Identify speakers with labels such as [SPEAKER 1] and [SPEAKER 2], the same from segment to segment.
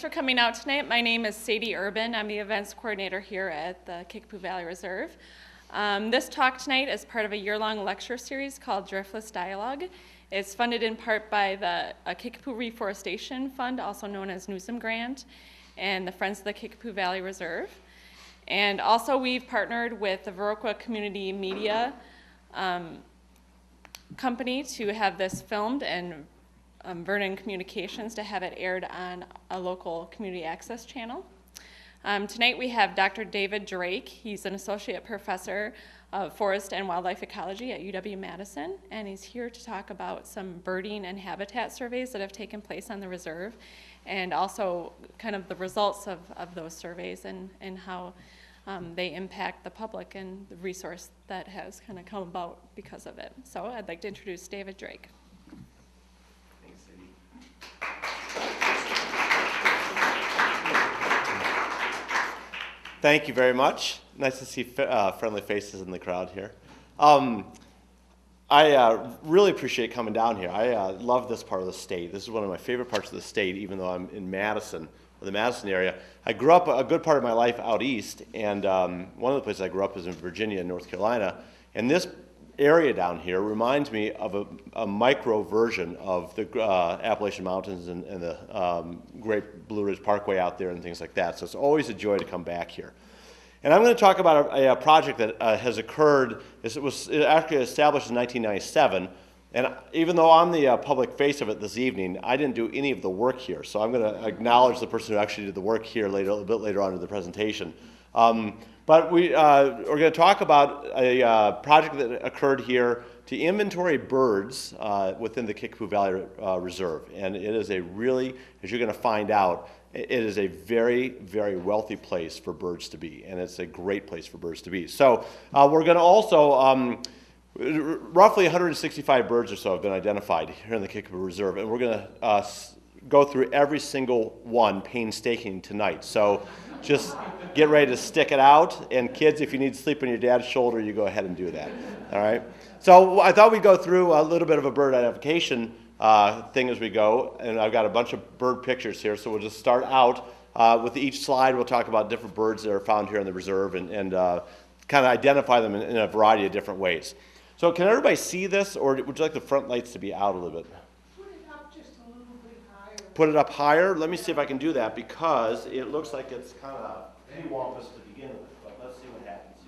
[SPEAKER 1] Thanks for coming out tonight. My name is Sadie Urban. I'm the events coordinator here at the Kickapoo Valley Reserve. This talk tonight is part of a year-long lecture series called Driftless Dialogue. It's funded in part by the Kickapoo Reforestation Fund, also known as Newsom Grant, and the Friends of the Kickapoo Valley Reserve. And also we've partnered with the Viroqua Community Media Company to have this filmed, and Vernon Communications to have it aired on a local community access channel. Tonight we have Dr. David Drake. He's an associate professor of forest and wildlife ecology at UW-Madison, and he's here to talk about some birding and habitat surveys that have taken place on the reserve, and also kind of the results of those surveys and how they impact the public and the resource that has kind of come about because of it. So I'd like to introduce David Drake.
[SPEAKER 2] Thank you very much. Nice to see friendly faces in the crowd here. I really appreciate coming down here. I love this part of the state. This is one of my favorite parts of the state, even though I'm in Madison, or the Madison area. I grew up a good part of my life out east, and one of the places I grew up is in Virginia and North Carolina. And this area down here reminds me of a micro version of the Appalachian Mountains and the Great Blue Ridge Parkway out there and things like that. So it's always a joy to come back here. And I'm going to talk about a project that has occurred. It was actually established in 1997. And even though I'm the public face of it this evening, I didn't do any of the work here. So I'm going to acknowledge the person who actually did the work here a little bit later on in the presentation. But we're going to talk about a project that occurred here to inventory birds within the Kickapoo Valley Reserve. And it is a really, as you're going to find out, it is a very, very wealthy place for birds to be. And it's a great place for birds to be. So we're going to also, roughly 165 birds or so have been identified here in the Kickapoo Reserve. And we're going to go through every single one painstakingly tonight. So just get ready to stick it out. And kids, if you need to sleep on your dad's shoulder, you go ahead and do that. All right? So I thought we'd go through a little bit of a bird identification thing as we go. And I've got a bunch of bird pictures here. So we'll just start out with each slide. We'll talk about different birds that are found here in the reserve and kind of identify them in a variety of different ways. So can everybody see this, or would you like the front lights to be out a little bit? Put it up higher. Let me see if I can do that, because it looks like it's kind of wampus to begin with. But let's see what happens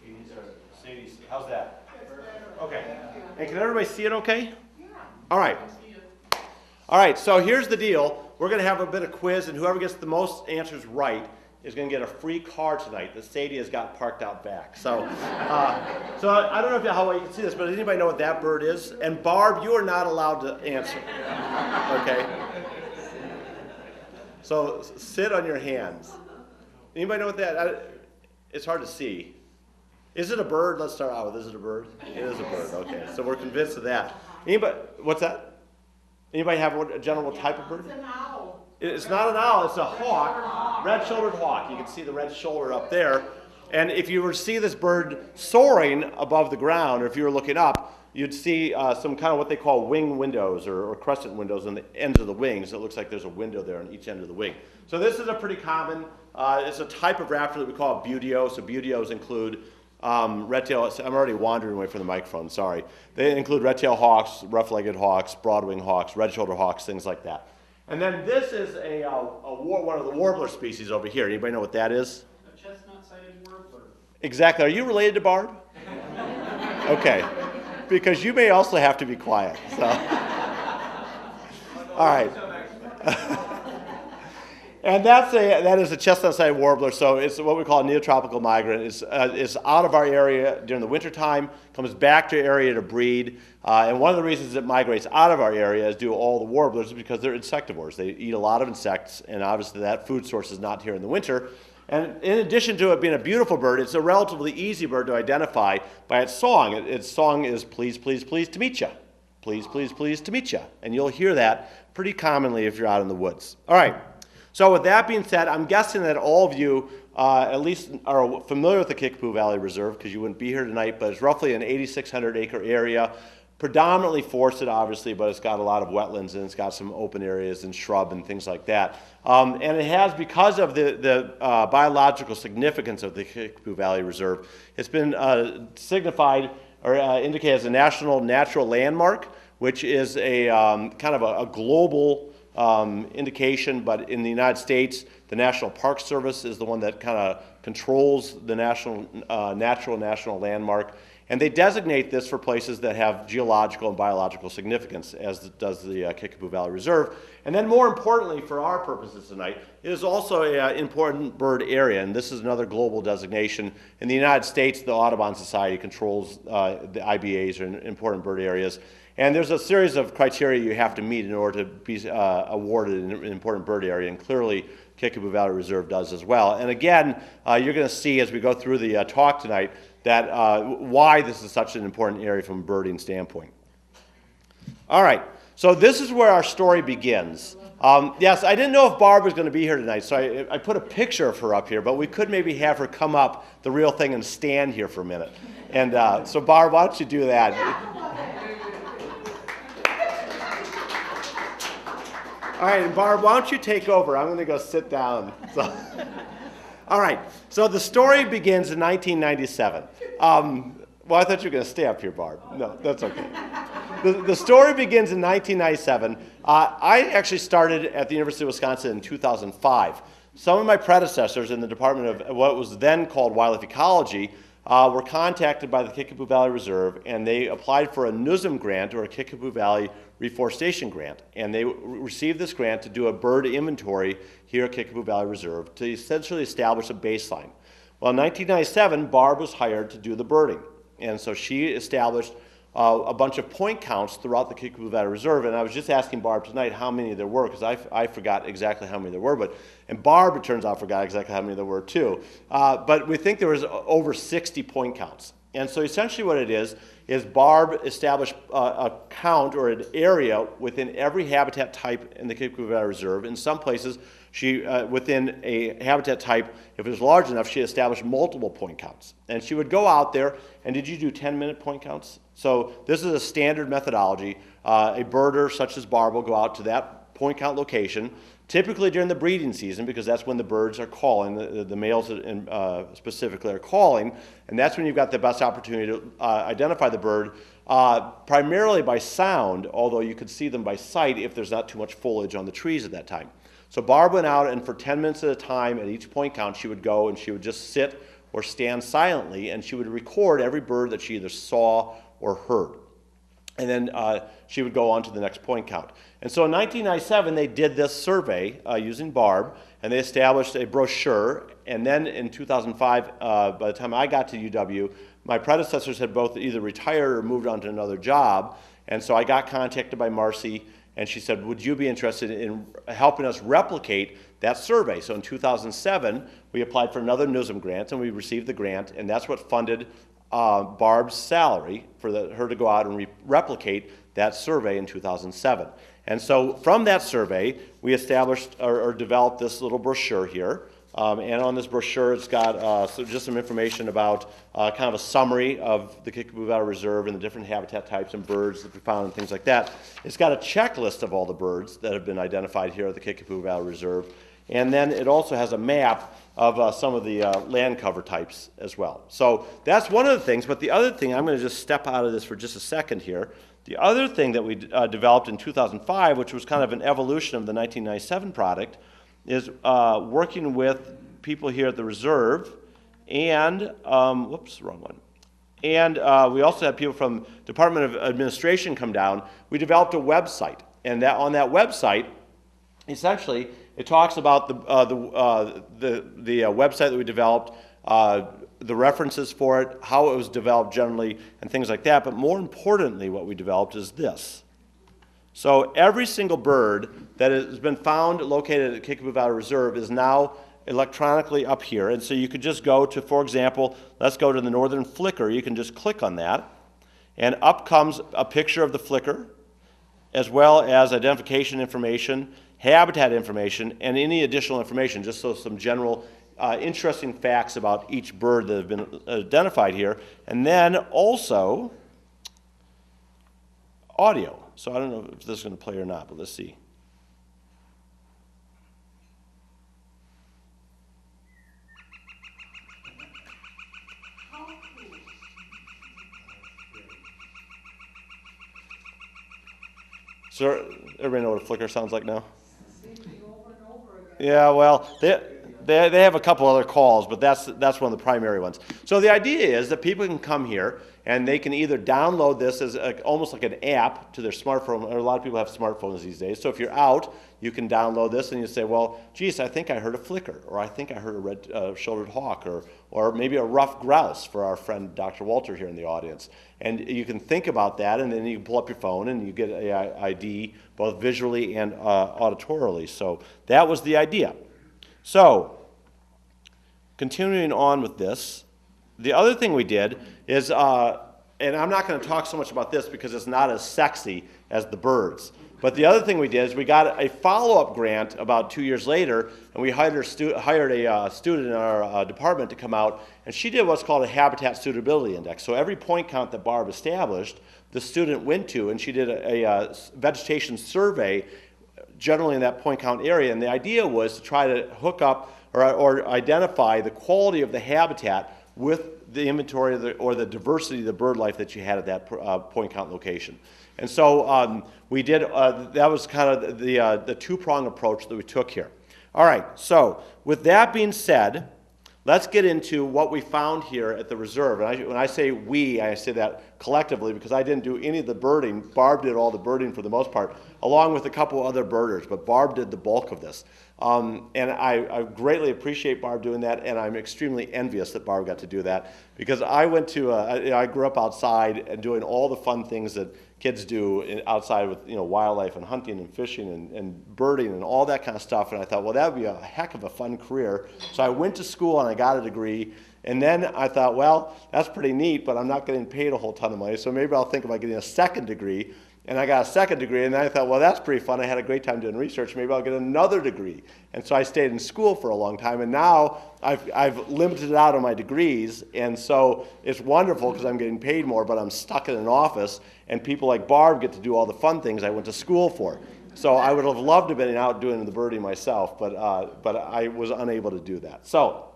[SPEAKER 2] here. Okay, these are Sadie's. How's that? Okay. And can everybody see it okay? Yeah. All right. All right, so here's the deal. We're going to have a bit of quiz, and whoever gets the most answers right is going to get a free car tonight that Sadie has got parked out back. So, so I don't know how well you can see this, but does anybody know what that bird is? And Barb, you are not allowed to answer. Okay? So sit on your hands. Anybody know what that? It's hard to see. Is it a bird? Let's start out with, is it a bird? It is a bird. Okay, so we're convinced of that. Anybody? What's that? Anybody have a general type of bird?
[SPEAKER 3] It's an owl.
[SPEAKER 2] It's not an owl, it's a hawk, red-shouldered hawk. You can see the red shoulder up there. And if you were to see this bird soaring above the ground, or if you were looking up, you'd see some kind of what they call wing windows or crescent windows on the ends of the wings. It looks like there's a window there on each end of the wing. So this is a pretty common, it's a type of raptor that we call a buteo. So buteos include red-tailed, I'm already wandering away from the microphone, sorry. They include red-tailed hawks, rough-legged hawks, broad-winged hawks, red-shouldered hawks, things like that. And then this is one of the warbler species over here. Anybody know what that is?
[SPEAKER 4] A chestnut-sided warbler.
[SPEAKER 2] Exactly. Are you related to Barb? Okay. Because you may also have to be quiet. So. All right. And that is a chestnut-sided warbler. So it's what we call a neotropical migrant. It's out of our area during the wintertime, comes back to our area to breed. And one of the reasons it migrates out of our area, as do all the warblers, is because they're insectivores. They eat a lot of insects, and obviously that food source is not here in the winter. And in addition to it being a beautiful bird, it's a relatively easy bird to identify by its song. Its song is, please, please, pleased to meet ya. Please, please, pleased to meet ya. And you'll hear that pretty commonly if you're out in the woods. All right. So with that being said, I'm guessing that all of you at least are familiar with the Kickapoo Valley Reserve, because you wouldn't be here tonight, but it's roughly an 8,600 acre area, predominantly forested, obviously, but it's got a lot of wetlands and it's got some open areas and shrub and things like that. And it has, because of the biological significance of the Kickapoo Valley Reserve, it's been signified or indicated as a national natural landmark, which is a kind of a global indication, but in the United States, the National Park Service is the one that kind of controls the national landmark. And they designate this for places that have geological and biological significance, as does the Kickapoo Valley Reserve. And then more importantly for our purposes tonight, it is also an important bird area, and this is another global designation. In the United States, the Audubon Society controls the IBAs, or important bird areas. And there's a series of criteria you have to meet in order to be awarded an important bird area, and clearly Kickapoo Valley Reserve does as well. And again, you're going to see as we go through the talk tonight that why this is such an important area from a birding standpoint. All right, so this is where our story begins. Yes, I didn't know if Barb was going to be here tonight, so I put a picture of her up here, but we could maybe have her come up, the real thing, and stand here for a minute. And so Barb, why don't you do that? All right, and Barb, why don't you take over? I'm going to go sit down. So, all right, so the story begins in 1997. Well, I thought you were going to stay up here, Barb. No, that's okay. The story begins in 1997. I actually started at the University of Wisconsin in 2005. Some of my predecessors in the Department of what was then called Wildlife Ecology were contacted by the Kickapoo Valley Reserve, and they applied for a NUSM grant, or a Kickapoo Valley Reforestation Grant. And they received this grant to do a bird inventory here at Kickapoo Valley Reserve to essentially establish a baseline. Well, in 1997, Barb was hired to do the birding. And so she established a bunch of point counts throughout the Kickapoo Valley Reserve. And I was just asking Barb tonight how many there were, because I forgot exactly how many there were. And Barb, it turns out, forgot exactly how many there were too. But we think there was over 60 point counts. And so essentially what it is Barb established a count or an area within every habitat type in the Kickapoo Valley Reserve. In some places, she, within a habitat type, if it was large enough, she established multiple point counts. And she would go out there, and did you do 10-minute point counts? So this is a standard methodology. A birder such as Barb will go out to that point count location, typically during the breeding season, because that's when the birds are calling, the males specifically are calling, and that's when you've got the best opportunity to identify the bird, primarily by sound, although you could see them by sight if there's not too much foliage on the trees at that time. So Barb went out, and for 10 minutes at a time at each point count, she would go and she would just sit or stand silently, and she would record every bird that she either saw or heard. And then she would go on to the next point count. And so in 1997, they did this survey using Barb, and they established a brochure. And then in 2005, by the time I got to UW, my predecessors had both either retired or moved on to another job. And so I got contacted by Marcy, and she said, would you be interested in helping us replicate that survey? So in 2007, we applied for another NUSM grant, and we received the grant, and that's what funded Barb's salary for her to go out and replicate that survey in 2007. And so from that survey, we established or developed this little brochure here. And on this brochure, it's got just some information about kind of a summary of the Kickapoo Valley Reserve and the different habitat types and birds that we found and things like that. It's got a checklist of all the birds that have been identified here at the Kickapoo Valley Reserve. And then it also has a map of some of the land cover types as well. So that's one of the things, but the other thing, I'm going to just step out of this for just a second here. The other thing that we developed in 2005, which was kind of an evolution of the 1997 product, is working with people here at the reserve and, whoops, wrong one. And we also had people from Department of Administration come down. We developed a website, and on that website, essentially, it talks about the website that we developed, the references for it, how it was developed generally, and things like that. But more importantly, what we developed is this. So every single bird that has been found located at Kickapoo Valley Reserve is now electronically up here. And so you could just go to, for example, let's go to the northern flicker. You can just click on that, and up comes a picture of the flicker, as well as identification information, habitat information, and any additional information, just so some general interesting facts about each bird that have been identified here. And then also, audio. So I don't know if this is going to play or not, but let's see. So everybody know what a flicker sounds like now? Yeah, well, they have a couple other calls, but that's one of the primary ones. So the idea is that people can come here and they can either download this as almost like an app to their smartphone. Or a lot of people have smartphones these days. So if you're out, you can download this and you say, well, geez, I think I heard a flicker, or I think I heard a red-shouldered hawk, or maybe a rough grouse for our friend Dr. Walter here in the audience. And you can think about that, and then you can pull up your phone and you get an ID both visually and auditorily. So that was the idea. So continuing on with this, the other thing we did is, and I'm not going to talk so much about this because it's not as sexy as the birds, but the other thing we did is we got a follow-up grant about 2 years later, and we hired a student in our department to come out, and she did what's called a habitat suitability index. So every point count that Barb established, the student went to, and she did a vegetation survey generally in that point count area, and the idea was to try to hook up or identify the quality of the habitat with the inventory or the diversity of the bird life that you had at that point count location. And so we did, that was kind of the two-prong approach that we took here. All right, so with that being said, let's get into what we found here at the reserve. And when I say we, I say that collectively because I didn't do any of the birding. Barb did all the birding for the most part, along with a couple other birders, but Barb did the bulk of this. And I greatly appreciate Barb doing that, and I'm extremely envious that Barb got to do that because I went to, I grew up outside and doing all the fun things that kids do outside with wildlife and hunting and fishing and birding and all that kind of stuff, and I thought, well, that would be a heck of a fun career. So I went to school and I got a degree, and then I thought, well, that's pretty neat, but I'm not getting paid a whole ton of money, so maybe I'll think about getting a second degree. And I got a second degree, and then I thought, well, that's pretty fun. I had a great time doing research. Maybe I'll get another degree. And so I stayed in school for a long time, and now I've limited it out on my degrees, and so it's wonderful because I'm getting paid more, but I'm stuck in an office, and people like Barb get to do all the fun things I went to school for. So I would have loved to have been out doing the birding myself, but I was unable to do that. So,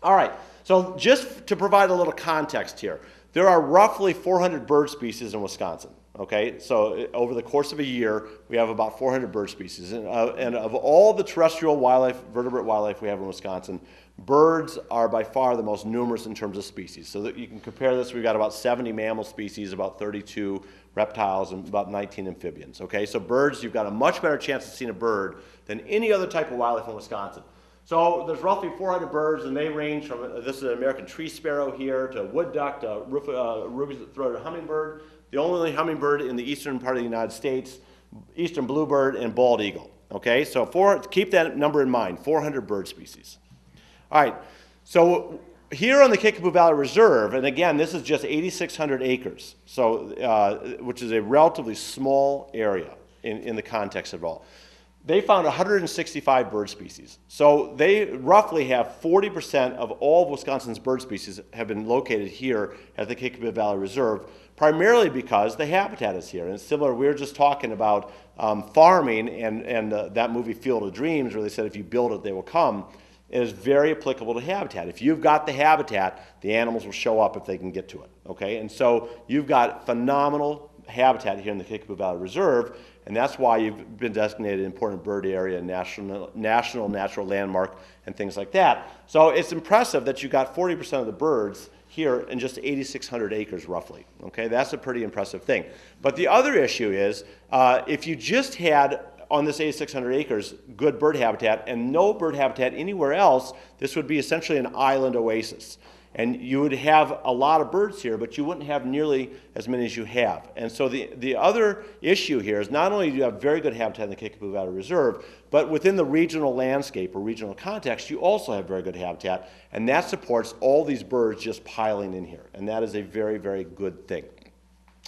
[SPEAKER 2] all right. So just to provide a little context here, there are roughly 400 bird species in Wisconsin. Okay, so over the course of a year, we have about 400 bird species. And of all the terrestrial wildlife, vertebrate wildlife we have in Wisconsin, birds are by far the most numerous in terms of species. So that you can compare this, we've got about 70 mammal species, about 32 reptiles, and about 19 amphibians. Okay, so birds, you've got a much better chance of seeing a bird than any other type of wildlife in Wisconsin. So there's roughly 400 birds, and they range from, this is an American tree sparrow here, to wood duck, to ruby-throated hummingbird, the only hummingbird in the eastern part of the United States, eastern bluebird, and bald eagle. Okay, so keep that number in mind, 400 bird species. All right, so here on the Kickapoo Valley Reserve, and again, this is just 8,600 acres, so which is a relatively small area in the context of it all. They found 165 bird species. So they roughly have 40% of all of Wisconsin's bird species have been located here at the Kickapoo Valley Reserve, primarily because the habitat is here. And it's similar, we were just talking about farming and that movie Field of Dreams, where they said if you build it, they will come. It is very applicable to habitat. If you've got the habitat, the animals will show up if they can get to it. Okay? And so you've got phenomenal habitat here in the Kickapoo Valley Reserve, and that's why you've been designated an important bird area, national natural landmark, and things like that. So it's impressive that you got 40% of the birds here in just 8,600 acres roughly. Okay, that's a pretty impressive thing. But the other issue is, if you just had on this 8,600 acres good bird habitat and no bird habitat anywhere else, this would be essentially an island oasis. And you would have a lot of birds here, but you wouldn't have nearly as many as you have. And so the other issue here is not only do you have very good habitat in the Kickapoo Valley Reserve, but within the regional landscape or regional context, you also have very good habitat, and that supports all these birds just piling in here. And that is a very, very good thing.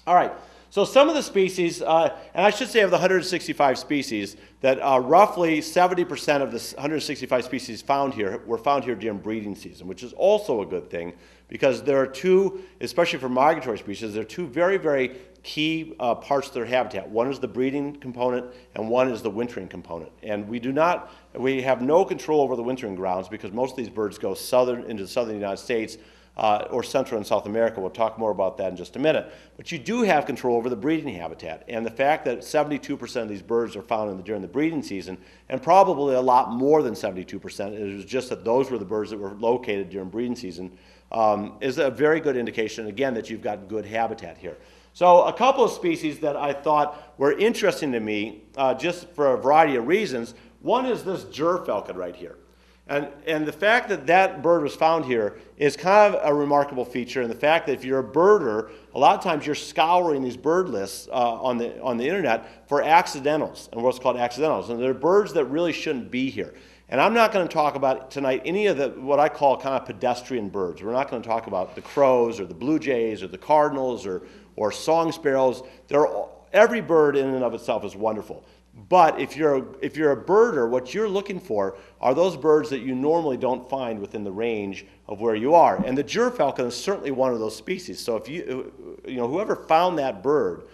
[SPEAKER 2] All right, so some of the species, and I should say of the 165 species, that roughly 70% of the 165 species found here were found here during breeding season, which is also a good thing because there are two, especially for migratory species, there are two very, very key parts of their habitat. One is the breeding component and one is the wintering component. And we have no control over the wintering grounds because most of these birds go into the southern United States or Central and South America. We'll talk more about that in just a minute. But you do have control over the breeding habitat. And the fact that 72% of these birds are found during the breeding season, and probably a lot more than 72%, it was just that those were the birds that were located during breeding season, is a very good indication, again, that you've got good habitat here. So a couple of species that I thought were interesting to me, just for a variety of reasons. One is this gerfalcon right here. And the fact that that bird was found here is kind of a remarkable feature. And the fact that if you're a birder, a lot of times you're scouring these bird lists on the internet for accidentals, and what's called accidentals. And they're birds that really shouldn't be here. And I'm not going to talk about tonight any of the what I call kind of pedestrian birds. We're not going to talk about the crows or the blue jays or the cardinals or song sparrows. Every bird in and of itself is wonderful. But if you're a birder, what you're looking for are those birds that you normally don't find within the range of where you are. And the gerfalcon is certainly one of those species. So if whoever found that bird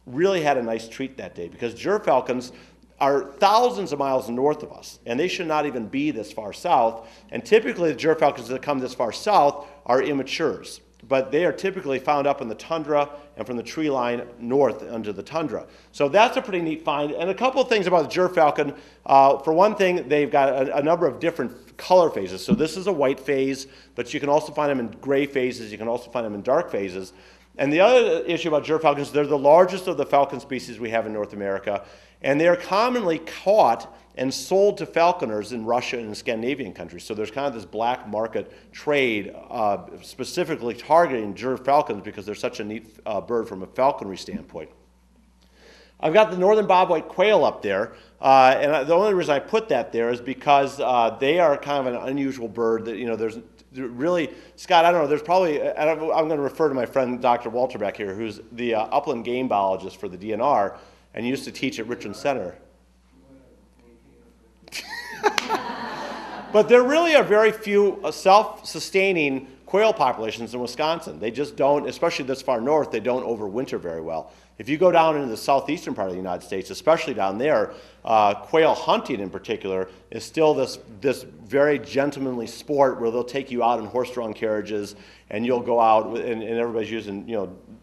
[SPEAKER 2] really had a nice treat that day, because gerfalcons are thousands of miles north of us, and they should not even be this far south. And typically the gerfalcons that come this far south are immatures, but they are typically found up in the tundra and from the tree line north under the tundra. So that's a pretty neat find. And a couple of things about the gerfalcon. For one thing, they've got a number of different color phases. So this is a white phase, but you can also find them in gray phases. You can also find them in dark phases. And the other issue about gerfalcons, they're the largest of the falcon species we have in North America, and they're commonly caught and sold to falconers in Russia and Scandinavian countries. So there's kind of this black market trade specifically targeting gerfalcons because they're such a neat bird from a falconry standpoint. I've got the northern bobwhite quail up there, and the only reason I put that there is because they are kind of an unusual bird that, there's really, Scott, I don't know, there's probably, I'm going to refer to my friend Dr. Walter back here, who's the upland game biologist for the DNR and used to teach at Richmond Center. But there really are very few self-sustaining quail populations in Wisconsin. They just don't, especially this far north, they don't overwinter very well. If you go down into the southeastern part of the United States, especially down there, quail hunting in particular is still this very gentlemanly sport where they'll take you out in horse-drawn carriages and you'll go out and everybody's using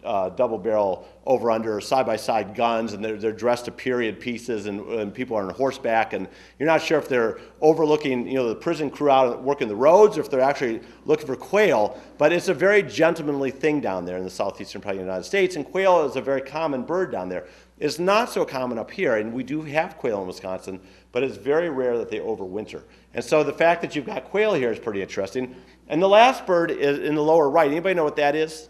[SPEAKER 2] double-barrel over-under side-by-side guns, and they're dressed to period pieces, and people are on horseback, and you're not sure if they're overlooking the prison crew out working the roads or if they're actually looking for quail. But it's a very gentlemanly thing down there in the southeastern part of the United States, and quail is a very common bird down there. It's not so common up here, and we do have quail in Wisconsin, but it's very rare that they overwinter. And so the fact that you've got quail here is pretty interesting. And the last bird is in the lower right. Anybody know what that is?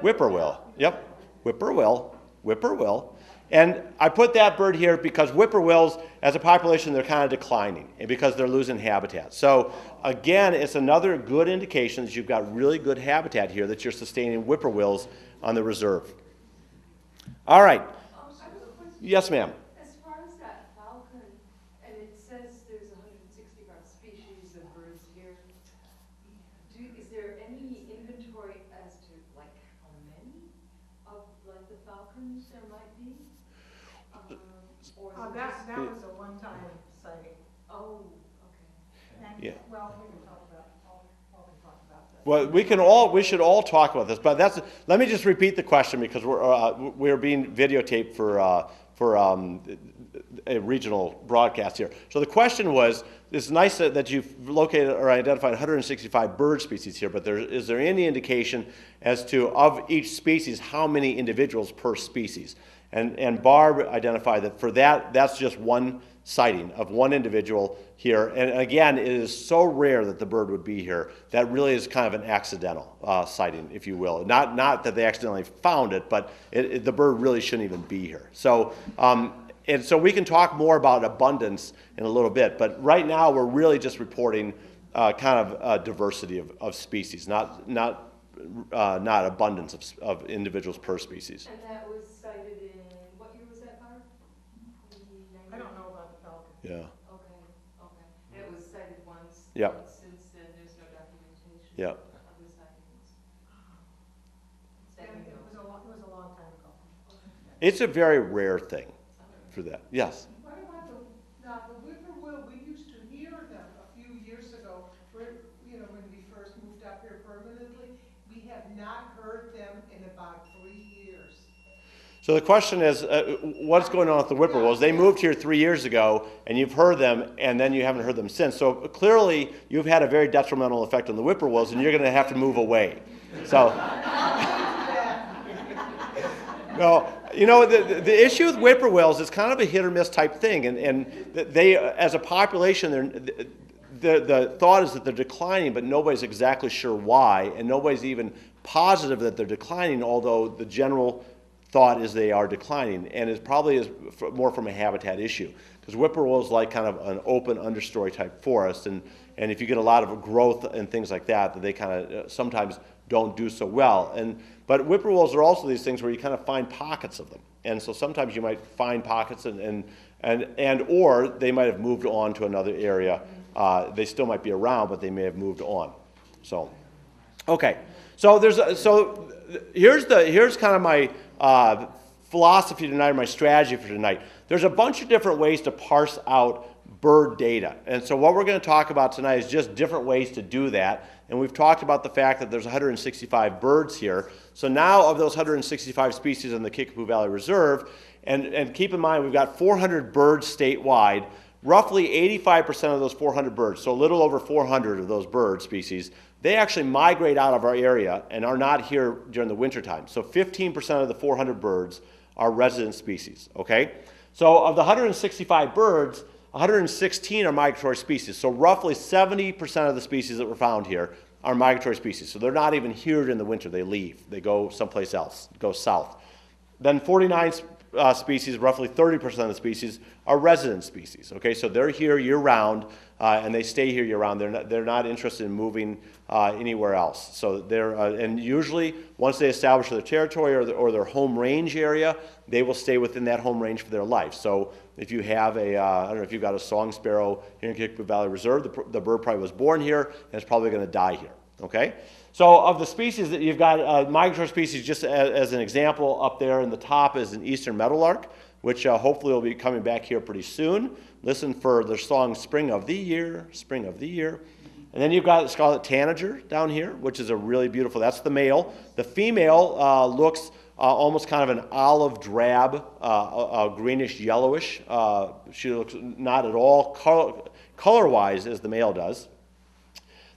[SPEAKER 2] Whippoorwill. Yep. Whippoorwill. And I put that bird here because whippoorwills, as a population, they're kind of declining and because they're losing habitat. So again, it's another good indication that you've got really good habitat here, that you're sustaining whippoorwills on the reserve. All right. Yes, ma'am.
[SPEAKER 3] As far as that falcon, and it says there's 165 species of birds here, is there any inventory as to how many of the falcons there might be?
[SPEAKER 5] That was a one-time sighting.
[SPEAKER 3] Oh, okay.
[SPEAKER 5] And,
[SPEAKER 2] Yeah.
[SPEAKER 5] well, we can talk about that.
[SPEAKER 2] Well, we should all talk about this, but let me just repeat the question because we're being videotaped for a regional broadcast here. So the question was, it's nice that you've located or identified 165 bird species here, but is there any indication as to, of each species, how many individuals per species? And Barb identified that for that's just one sighting of one individual here. And again, it is so rare that the bird would be here. That really is kind of an accidental sighting, if you will. Not that they accidentally found it, but the bird really shouldn't even be here. So, and so we can talk more about abundance in a little bit, but right now we're really just reporting kind of diversity of species, not not abundance of individuals per species.
[SPEAKER 3] And that was cited in, what year was that, Barb?
[SPEAKER 5] I don't know about the falcon.
[SPEAKER 2] Yeah.
[SPEAKER 3] Okay, okay. And it was cited once.
[SPEAKER 2] Yep.
[SPEAKER 3] And since then, there's no documentation.
[SPEAKER 2] Yep.
[SPEAKER 3] Of the sightings.
[SPEAKER 5] Yeah, it was a long time ago.
[SPEAKER 2] It's a very rare thing for that. Yes.
[SPEAKER 6] What about the whippoorwill? We used to hear them a few years ago, where, when we first moved up here permanently. We have not heard them in about 3 years.
[SPEAKER 2] So the question is, what's going on with the whippoorwills? They moved here 3 years ago, and you've heard them, and then you haven't heard them since. So clearly, you've had a very detrimental effect on the whippoorwills, and you're going to have to move away. So, no, the issue with whippoorwills is kind of a hit or miss type thing, and they, as a population, the thought is that they're declining, but nobody's exactly sure why, and nobody's even positive that they're declining, although the general thought is they are declining, and it probably is more from a habitat issue, because whippoorwills like kind of an open understory type forest, and if you get a lot of growth and things like that, they kind of sometimes don't do so well. But whippoorwills are also these things where you kind of find pockets of them, and so sometimes you might find pockets and or they might have moved on to another area. They still might be around, but they may have moved on. So, okay. So here's kind of my philosophy tonight, or my strategy for tonight. There's a bunch of different ways to parse out bird data, and so what we're going to talk about tonight is just different ways to do that. And we've talked about the fact that there's 165 birds here. So now, of those 165 species in the Kickapoo Valley Reserve, and keep in mind we've got 400 birds statewide. Roughly 85% of those 400 birds, so a little over 400 of those bird species, they actually migrate out of our area and are not here during the wintertime. So 15% of the 400 birds are resident species, okay? So of the 165 birds, 116 are migratory species. So roughly 70% of the species that were found here are migratory species. So they're not even here during the winter. They leave. They go someplace else, go south. Then 49 species, roughly 30% of the species, are resident species. Okay, so they're here year-round, and they stay here year-round. They're not interested in moving anywhere else. So they're and usually once they establish their territory or their home range area, they will stay within that home range for their life. So if you have I don't know if you've got a song sparrow here in Kickapoo Valley Reserve, the bird probably was born here and it's probably going to die here. Okay. So of the species that you've got, migratory species, just as an example, up there in the top is an eastern meadowlark, which hopefully will be coming back here pretty soon. Listen for their song, Spring of the Year, Spring of the Year. And then you've got scarlet tanager down here, which is a really beautiful, that's the male. The female looks almost kind of an olive drab, greenish yellowish. She looks not at all color-wise as the male does.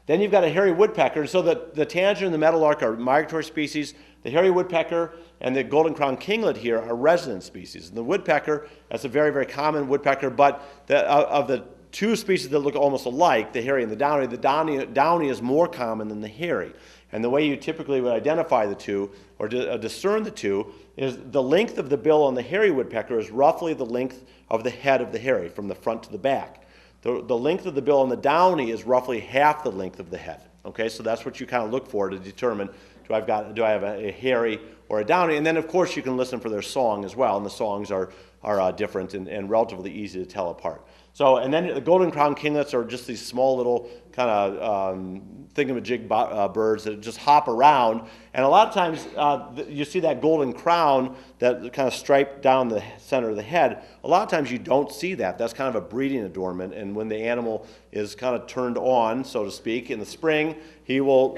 [SPEAKER 2] Then you've got a hairy woodpecker. So the tanager and the meadowlark are migratory species. The hairy woodpecker and the golden crowned kinglet here are resident species. And the woodpecker, that's a very, very common woodpecker, but of the two species that look almost alike, the hairy and the downy is more common than the hairy. And the way you typically would identify the two, or discern the two, is the length of the bill on the hairy woodpecker is roughly the length of the head of the hairy, from the front to the back. The length of the bill on the downy is roughly half the length of the head. Okay, so that's what you kind of look for to determine, do I have a hairy or a downy? And then, of course, you can listen for their song as well, and the songs are different and relatively easy to tell apart. So, and then the golden crowned kinglets are just these small little kind of thingamajig birds that just hop around. And a lot of times you see that golden crown that kind of striped down the center of the head. A lot of times you don't see that. That's kind of a breeding adornment. And when the animal is kind of turned on, so to speak, in the spring, he will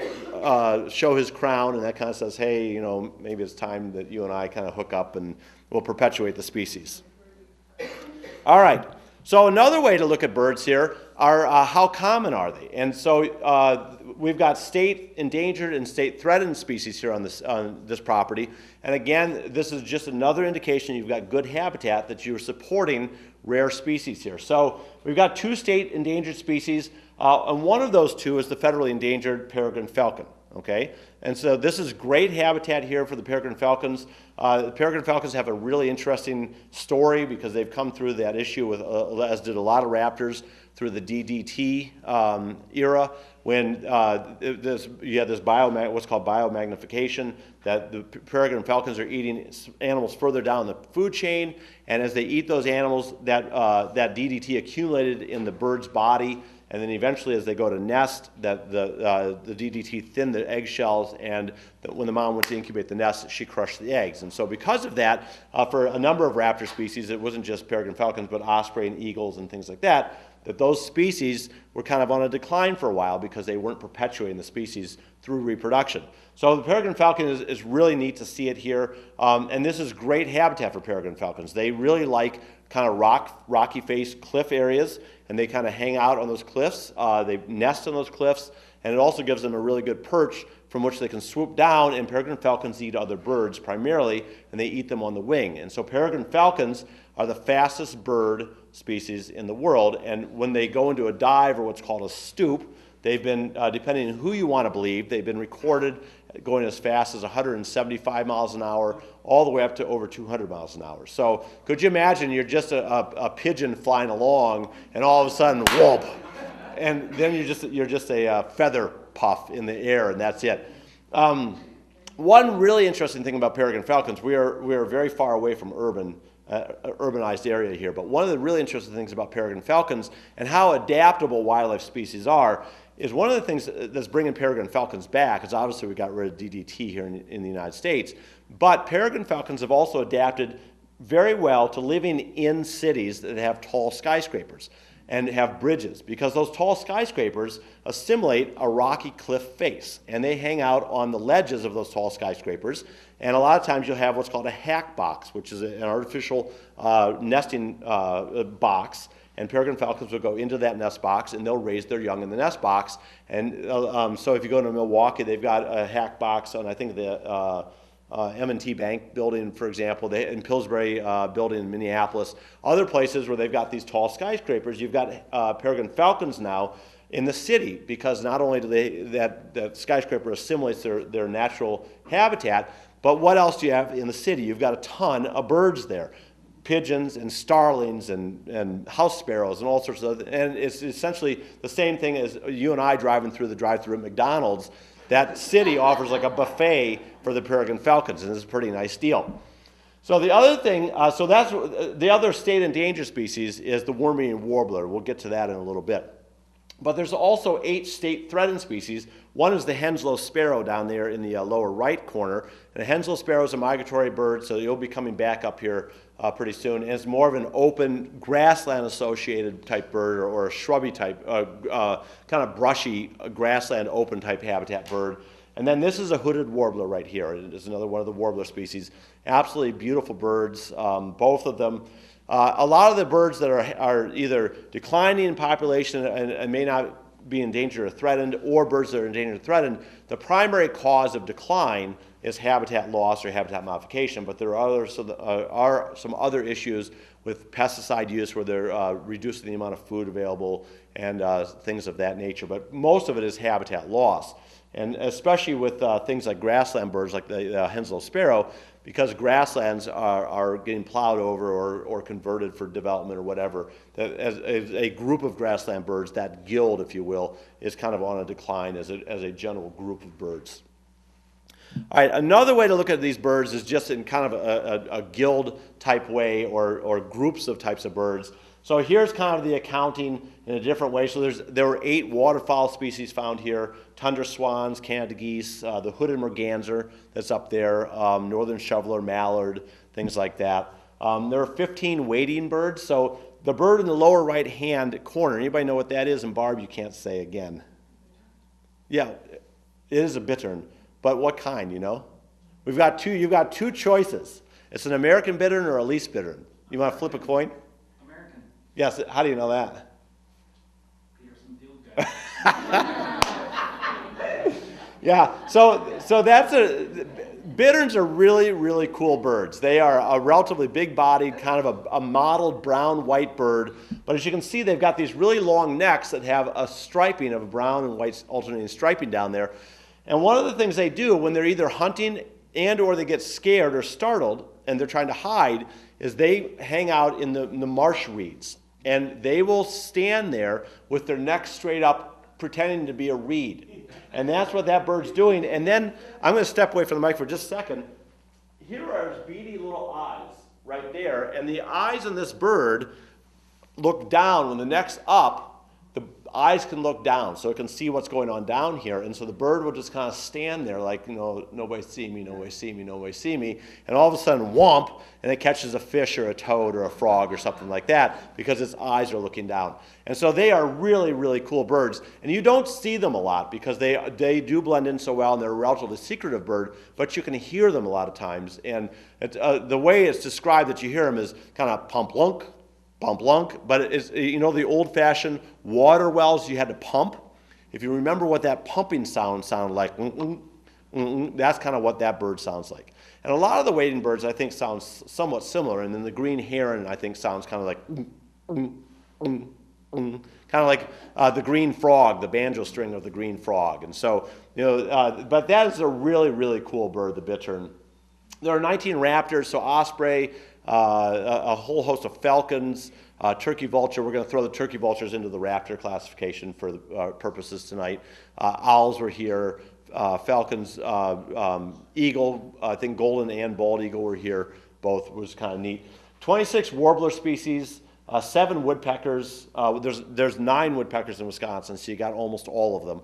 [SPEAKER 2] show his crown, and that kind of says, hey, maybe it's time that you and I kind of hook up and we'll perpetuate the species. All right. So another way to look at birds here are how common are they? And so we've got state endangered and state threatened species here on this property. And again, this is just another indication you've got good habitat, that you're supporting rare species here. So we've got two state endangered species, and one of those two is the federally endangered peregrine falcon. Okay, and so this is great habitat here for the peregrine falcons. The peregrine falcons have a really interesting story because they've come through that issue with, as did a lot of raptors, through the DDT era, when you had this what's called biomagnification, that the peregrine falcons are eating animals further down the food chain, and as they eat those animals, that DDT accumulated in the bird's body, and then eventually as they go to nest, that the DDT thinned the eggshells, and when the mom went to incubate the nest, she crushed the eggs. And so because of that, for a number of raptor species, it wasn't just peregrine falcons, but osprey and eagles and things like that, that those species were kind of on a decline for a while because they weren't perpetuating the species through reproduction. So the peregrine falcon is really neat to see it here, and this is great habitat for peregrine falcons. They really like kind of rocky face cliff areas, and they kind of hang out on those cliffs. They nest on those cliffs, and it also gives them a really good perch from which they can swoop down, and peregrine falcons eat other birds primarily, and they eat them on the wing. And so peregrine falcons are the fastest bird species in the world, and when they go into a dive or what's called a stoop, they've been, depending on who you want to believe, they've been recorded going as fast as 175 miles an hour all the way up to over 200 miles an hour. So could you imagine you're just a pigeon flying along, and all of a sudden, whoop, and then you're just a feather puff in the air, and that's it. One really interesting thing about peregrine falcons, we are very far away from urbanized area here, but one of the really interesting things about peregrine falcons and how adaptable wildlife species are is one of the things that's bringing peregrine falcons back is obviously we got rid of DDT here in the United States, but peregrine falcons have also adapted very well to living in cities that have tall skyscrapers and have bridges, because those tall skyscrapers assimilate a rocky cliff face, and they hang out on the ledges of those tall skyscrapers, and a lot of times you'll have what's called a hack box, which is an artificial nesting box, and peregrine falcons will go into that nest box, and they'll raise their young in the nest box. And so if you go to Milwaukee, they've got a hack box on, I think, the M&T Bank building, for example, in Pillsbury building in Minneapolis. Other places where they've got these tall skyscrapers, you've got peregrine falcons now in the city, because not only do that skyscraper assimilates their natural habitat, but what else do you have in the city? You've got a ton of birds there. Pigeons and starlings and house sparrows and all sorts of other, and it's essentially the same thing as you and I driving through the drive-thru at McDonald's. That city offers like a buffet for the peregrine falcons, and it's a pretty nice deal. So the other thing, so that's the other state endangered species is the worm-eating warbler. We'll get to that in a little bit. But there's also 8 state threatened species. One is the Henslow sparrow down there in the lower right corner. And the Henslow sparrow is a migratory bird, so you'll be coming back up here pretty soon. And it's more of an open grassland-associated type bird, or a shrubby type, kind of brushy grassland open type habitat bird. And then this is a hooded warbler right here. It is another one of the warbler species. Absolutely beautiful birds, both of them. A lot of the birds that are either declining in population and may not be endangered or threatened, or birds that are endangered or threatened, the primary cause of decline is habitat loss or habitat modification, but there are some other issues with pesticide use where they're reducing the amount of food available and things of that nature. But most of it is habitat loss. And especially with things like grassland birds like the Henslow sparrow, because grasslands are getting plowed over or converted for development or whatever, that as a group of grassland birds, that guild, if you will, is kind of on a decline as a general group of birds. All right, another way to look at these birds is just in kind of a guild type way, or groups of types of birds. So here's kind of the accounting in a different way. So there were 8 waterfowl species found here: tundra swans, Canada geese, the hooded merganser that's up there, northern shoveler, mallard, things like that. There are 15 wading birds. So the bird in the lower right-hand corner, anybody know what that is? And Barb, you can't say again. Yeah, it is a bittern, but what kind, you know? You've got two choices. It's an American bittern or a lease bittern. You want to flip a coin?
[SPEAKER 4] American.
[SPEAKER 2] Yes, how do you know that?
[SPEAKER 4] Peterson Field guy.
[SPEAKER 2] Yeah, so that's bitterns are really, really cool birds. They are a relatively big-bodied, kind of a mottled brown-white bird, but as you can see, they've got these really long necks that have a striping of brown and white alternating striping down there. And one of the things they do when they're either hunting and or they get scared or startled and they're trying to hide is they hang out in the marsh reeds. and they will stand there with their neck straight up, pretending to be a reed. And that's what that bird's doing. And then, I'm going to step away from the mic for just a second. Here are his beady little eyes right there, and the eyes on this bird look down. When the neck's up, the eyes can look down, so it can see what's going on down here, and so the bird will just kind of stand there like, you know, nobody see me, nobody see me, nobody see me, and all of a sudden, whomp, and it catches a fish or a toad or a frog or something like that because its eyes are looking down. And so they are really, really cool birds, and you don't see them a lot because they do blend in so well, and they're a relatively secretive bird, but you can hear them a lot of times, and the way it's described that you hear them is kind of pump-lunk, pump-lunk, but it's, you know, the old-fashioned water wells you had to pump. If you remember what that pumping sound sounded like, that's kind of what that bird sounds like. And a lot of the wading birds, I think, sound somewhat similar, and then the green heron, I think, sounds kind of like kind of like the green frog, the banjo string of the green frog. And so, you know, but that is a really, really cool bird, the bittern. There are 19 raptors, so osprey, a whole host of falcons, turkey vulture. We're going to throw the turkey vultures into the raptor classification for the purposes tonight. Owls were here, falcons, eagle, I think golden and bald eagle were here, both, was kind of neat. 26 warbler species, 7 woodpeckers. There's 9 woodpeckers in Wisconsin, so you got almost all of them.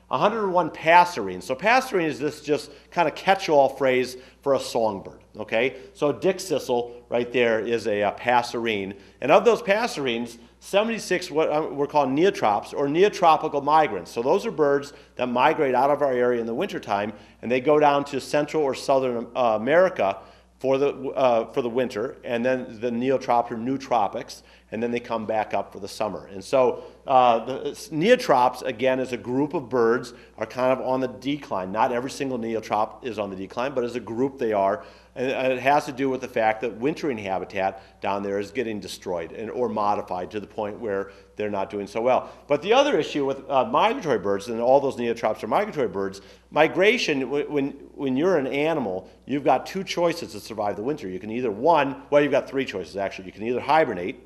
[SPEAKER 2] 101 passerines. So passerine is this just kind of catch-all phrase for a songbird, okay? So dickcissel right there is a passerine. And of those passerines, 76 what we're calling neotrops or neotropical migrants. So those are birds that migrate out of our area in the wintertime, and they go down to Central or Southern America for the winter, and then the neotrops or nootropics, and then they come back up for the summer. And so the neotrops, again, as a group of birds, are kind of on the decline. Not every single neotrop is on the decline, but as a group they are. And it has to do with the fact that wintering habitat down there is getting destroyed or modified to the point where they're not doing so well. But the other issue with migratory birds, and all those neotrops are migratory birds, migration, when you're an animal, you've got 2 choices to survive the winter. You can either, you've got 3 choices actually. You can either hibernate,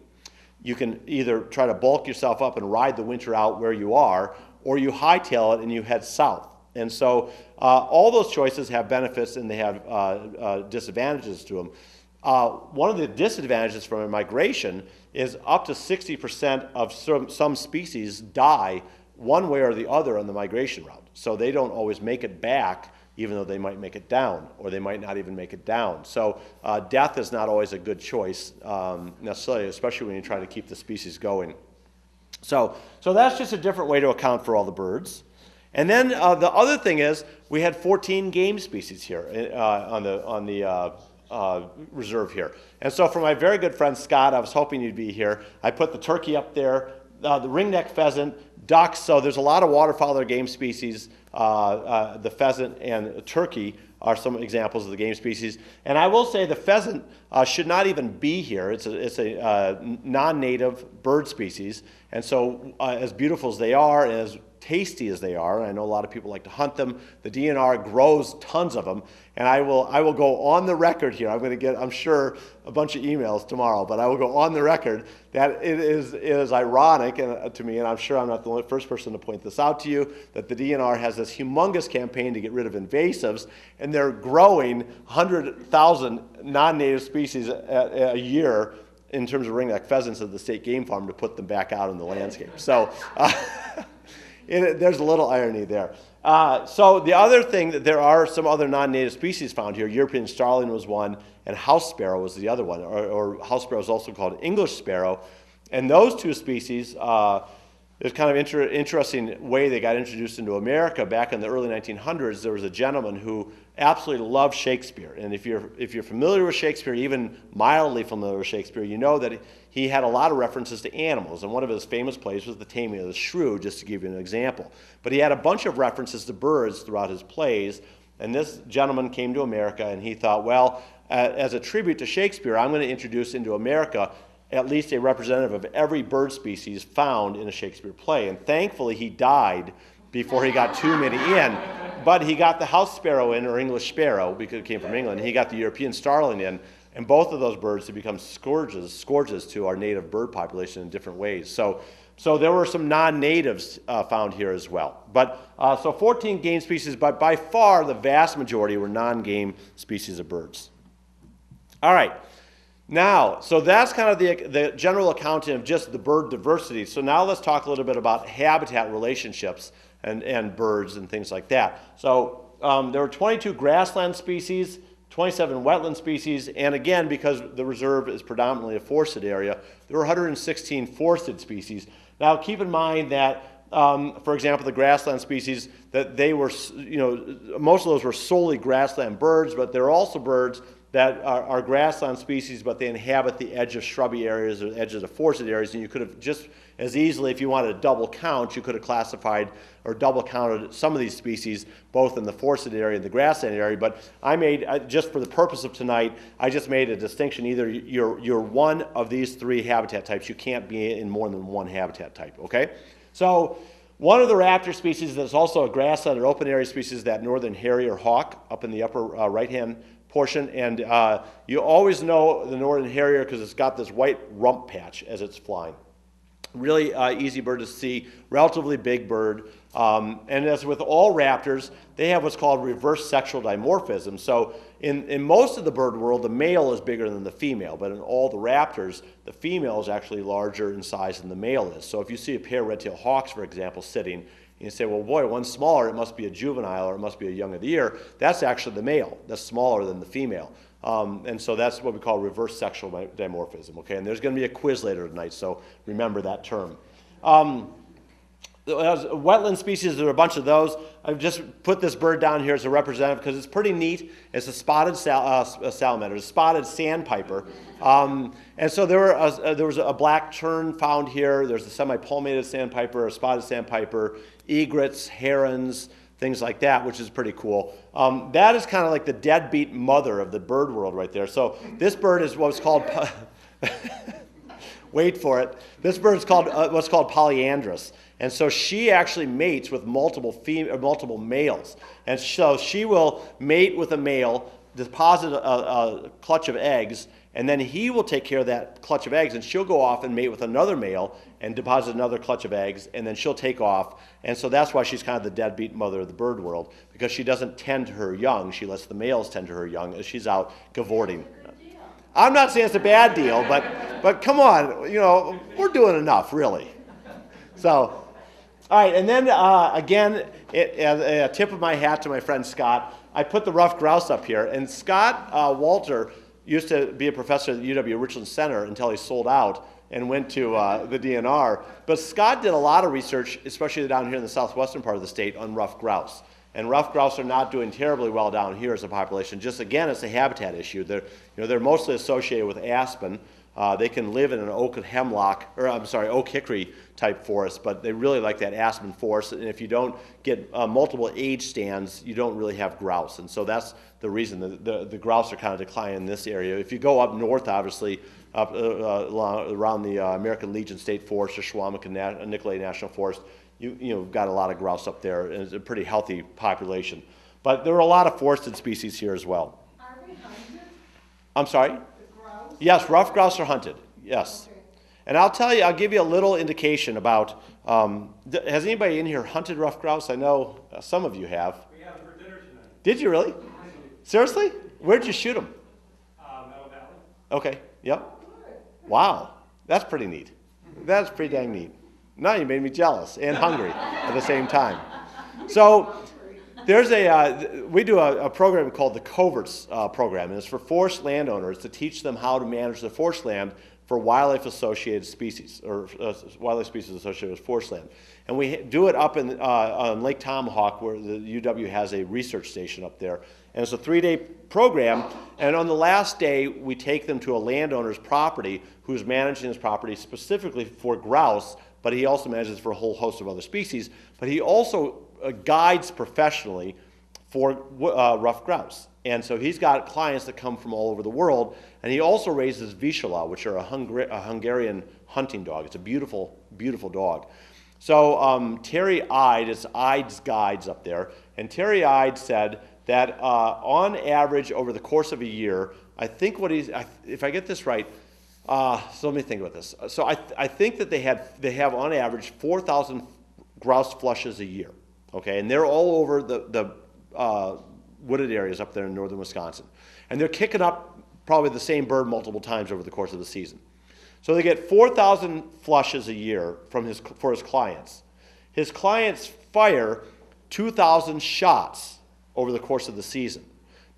[SPEAKER 2] you can either try to bulk yourself up and ride the winter out where you are, or you hightail it and you head south. And so all those choices have benefits and they have disadvantages to them. One of the disadvantages from a migration is up to 60% of some species die one way or the other on the migration route. So they don't always make it back, even though they might make it down, or they might not even make it down. So death is not always a good choice, necessarily, especially when you try to keep the species going. So that's just a different way to account for all the birds. And then the other thing is, we had 14 game species here on the reserve here. And so for my very good friend Scott, I was hoping you'd be here. I put the turkey up there, the ringneck pheasant, ducks, so there's a lot of waterfowl or game species. The pheasant and turkey are some examples of the game species. And I will say the pheasant should not even be here. It's a non-native bird species. And so as beautiful as they are, and as tasty as they are, and I know a lot of people like to hunt them, the DNR grows tons of them, and I will go on the record here. I'm going to get, I'm sure, a bunch of emails tomorrow, but I will go on the record that it is ironic to me, and I'm sure I'm not the first person to point this out to you, that the DNR has this humongous campaign to get rid of invasives, and they're growing 100,000 non-native species a year in terms of ringneck pheasants at the state game farm to put them back out in the landscape. So there's a little irony there. So the other thing, that there are some other non-native species found here. European starling was one, and house sparrow was the other one, or house sparrow is also called English sparrow. And those 2 species, there's kind of interesting way they got introduced into America. Back in the early 1900s, there was a gentleman who absolutely loved Shakespeare. And if you're familiar with Shakespeare, even mildly familiar with Shakespeare, you know that he had a lot of references to animals. And one of his famous plays was The Taming of the Shrew, just to give you an example. But he had a bunch of references to birds throughout his plays. And this gentleman came to America, and he thought, well, as a tribute to Shakespeare, I'm going to introduce into America at least a representative of every bird species found in a Shakespeare play. And thankfully, he died before he got too many in. But he got the house sparrow in, or English sparrow, because it came from England. He got the European starling in. And both of those birds have become scourges to our native bird population in different ways. So there were some non-natives found here as well. But so 14 game species, but by far the vast majority were non-game species of birds. All right. Now, so that's kind of the general accounting of just the bird diversity. So now let's talk a little bit about habitat relationships and birds and things like that. So there were 22 grassland species, 27 wetland species, and again, because the reserve is predominantly a forested area, there were 116 forested species. Now, keep in mind that, for example, the grassland species, that they were, most of those were solely grassland birds, but there are also birds that are grassland species, but they inhabit the edge of shrubby areas or the edge of the forested areas, and you could have just as easily, if you wanted to double count, you could have classified or double counted some of these species, both in the forested area and the grassland area, but just for the purpose of tonight, I just made a distinction. Either you're one of these three habitat types, you can't be in more than one habitat type, okay? So one of the raptor species that's also a grassland or open area species is that northern harrier hawk up in the upper right-hand portion, and you always know the northern harrier because it's got this white rump patch as it's flying. Really easy bird to see, relatively big bird, and as with all raptors, they have what's called reverse sexual dimorphism. So in most of the bird world, the male is bigger than the female, but in all the raptors, the female is actually larger in size than the male is. So if you see a pair of red-tailed hawks, for example, sitting, and you say, well, boy, one's smaller, it must be a juvenile, or it must be a young of the year. That's actually the male. That's smaller than the female. And so that's what we call reverse sexual dimorphism, okay? And there's going to be a quiz later tonight, so remember that term. Wetland species, there are a bunch of those. I've just put this bird down here as a representative because it's pretty neat. It's a spotted salamander, a spotted sandpiper. And so there was a black tern found here. There's a semi-palmated sandpiper, a spotted sandpiper, egrets, herons, things like that, which is pretty cool. That is kind of like the deadbeat mother of the bird world right there. So this bird is what's called, wait for it, this bird is called what's called polyandrous. And so she actually mates with multiple males. And so she will mate with a male, deposit a clutch of eggs, and then he will take care of that clutch of eggs, and she'll go off and mate with another male and deposit another clutch of eggs, and then she'll take off. And so that's why she's kind of the deadbeat mother of the bird world, because she doesn't tend to her young. She lets the males tend to her young as she's out cavorting. I'm not saying it's a bad deal, but come on, we're doing enough, really. So, all right, and then again, a tip of my hat to my friend Scott, I put the ruffed grouse up here, and Scott Walter used to be a professor at the UW Richland Center until he sold out and went to the DNR. But Scott did a lot of research, especially down here in the southwestern part of the state, on ruffed grouse. And ruffed grouse are not doing terribly well down here as a population. Just again, it's a habitat issue. They're mostly associated with aspen. They can live in an oak and hemlock, or I'm sorry, oak hickory type forest, but they really like that aspen forest. And if you don't get multiple age stands, you don't really have grouse. And so that's the reason the grouse are kind of declining in this area. If you go up north, obviously, up around the American Legion State Forest or Schwamick and Nicolay National Forest, you've got a lot of grouse up there, and it's a pretty healthy population. But there are a lot of forested species here as well.
[SPEAKER 6] Are they hunted?
[SPEAKER 2] I'm sorry?
[SPEAKER 6] The grouse?
[SPEAKER 2] Yes, ruffed grouse are hunted, yes.
[SPEAKER 6] Okay.
[SPEAKER 2] And I'll give you a little indication about, has anybody in here hunted ruffed grouse? I know some of you have.
[SPEAKER 7] We had them for dinner tonight.
[SPEAKER 2] Did you really? Seriously? Where'd you shoot them?
[SPEAKER 7] Meadow Valley.
[SPEAKER 2] Okay, yep. Wow, that's pretty neat. That's pretty dang neat. Now you made me jealous and hungry at the same time. So there's we do a program called the Coverts program, and it's for forest landowners to teach them how to manage the forest land for wildlife-associated species, or wildlife species associated with forest land. And we do it up on Lake Tomahawk, where the UW has a research station up there. And it's a 3-day program, and on the last day, we take them to a landowner's property who's managing his property specifically for grouse, but he also manages for a whole host of other species. But he also guides professionally for ruffed grouse. And so he's got clients that come from all over the world, and he also raises Vizsla, which are a Hungarian hunting dog. It's a beautiful, beautiful dog. So Terry Ide, it's Ide's Guides up there, and Terry Ide said that on average over the course of a year, I think if I get this right, so let me think about this. So I think that they have on average 4,000 grouse flushes a year, okay? And they're all over the wooded areas up there in northern Wisconsin. And they're kicking up probably the same bird multiple times over the course of the season. So they get 4,000 flushes a year for his clients. His clients fire 2,000 shots over the course of the season.